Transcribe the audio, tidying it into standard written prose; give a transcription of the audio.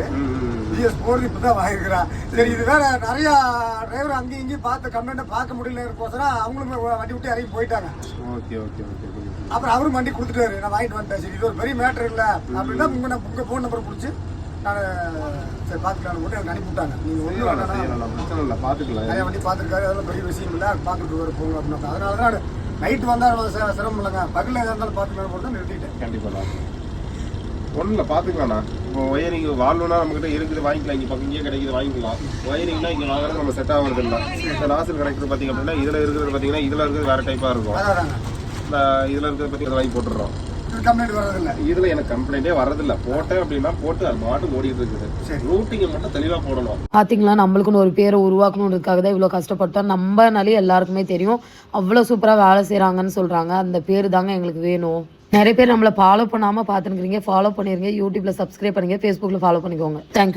இருந்தது. பிஎஸ் 4 இப்போ தான் வாங்கிக்கிறான். சரி இது வேற நிறைய டிரைவர் அங்கேயும் இங்கேயும் பார்த்து கம்ப்ளைண்ட்டை பார்க்க முடியலங்கிறக்கோசரம் அவங்களும் வண்டி விட்டு இறங்கி போயிட்டாங்க. Okay okay okay. அப்புறம் அவரும் வண்டி கொடுத்துட்டாரு, நான் வாங்கிட்டு வந்துட்டேன். சரி இது ஒரு பெரிய மேட்டர் இல்லை அப்படின்னா உங்கள் ஃபோன் நம்பர் பிடிச்சி நான் சரி பார்த்துக்கலாம் கூட எனக்கு அனுப்பிவிட்டாங்க. நீங்கள் ஒன்றும் வேணாம் பார்த்துக்கலாம், நிறைய வண்டி பார்த்துருக்காரு, அதெல்லாம் பெரிய விஷயம் இல்லை, பார்த்துட்டு வர போங்க அப்படின்னா. அதனால தான் நைட்டு வந்தால் சிரமம் இல்லைங்க, பகலில் எதாக இருந்தாலும் பார்த்துக்கலாம் போட்டு தான் நிறுத்திட்டேன். கண்டிப்பாக ஒன்றும் இல்லை பார்த்துக்கலாண்ணா. இப்போ ஒயரிங் வால்வுனா நம்மகிட்ட இருக்குது, வாங்கிக்கலாம். இங்கே பக்கம் இங்கே கிடைக்குது, வாங்கிக்கலாம். ஒயரிங்னா இங்கே வாங்குறது நம்ம செட் ஆகிறது இல்லை. இந்த நாசில் கனெக்டர் பார்த்தீங்க அப்படின்னா இதில் இருக்கிறது பார்த்தீங்கன்னா இதில் இருக்கிறது வேறு டைப்பாக இருக்கும். இந்த இதில் இருக்கிறத பற்றி அதை வாங்கி போட்டுடுறோம். கம்ப்ளைண்ட் வரதில்லை, இதில் எனக்கு கம்ப்ளைண்டே வரதில்லை. போட்டேன் அப்படின்னா போட்டு அது மாட்டு ஓடிட்டு இருக்குது. ரூட்டிங்கை மட்டும் தெளிவாக போடணும். பார்த்தீங்களா, நம்மளுக்குன்னு ஒரு பேரை உருவாக்கணுன்றதுக்காக தான் இவ்வளோ கஷ்டப்பட்டோம். நம்மனாலே எல்லாருக்குமே தெரியும் அவ்வளோ சூப்பராக வேலை செய்கிறாங்கன்னு சொல்கிறாங்க. அந்த பேர் தாங்க எங்களுக்கு வேணும். நிறைய பேர் நம்மளை ஃபாலோ பண்ணாமல் பார்த்துருக்கிறீங்க, ஃபாலோ பண்ணிடுங்க. யூடியூப்பில் சப்ஸ்கிரைப் பண்ணுங்கள், ஃபேஸ்புக்கில் ஃபாலோ பண்ணிக்கோங்க. தேங்க்யூ.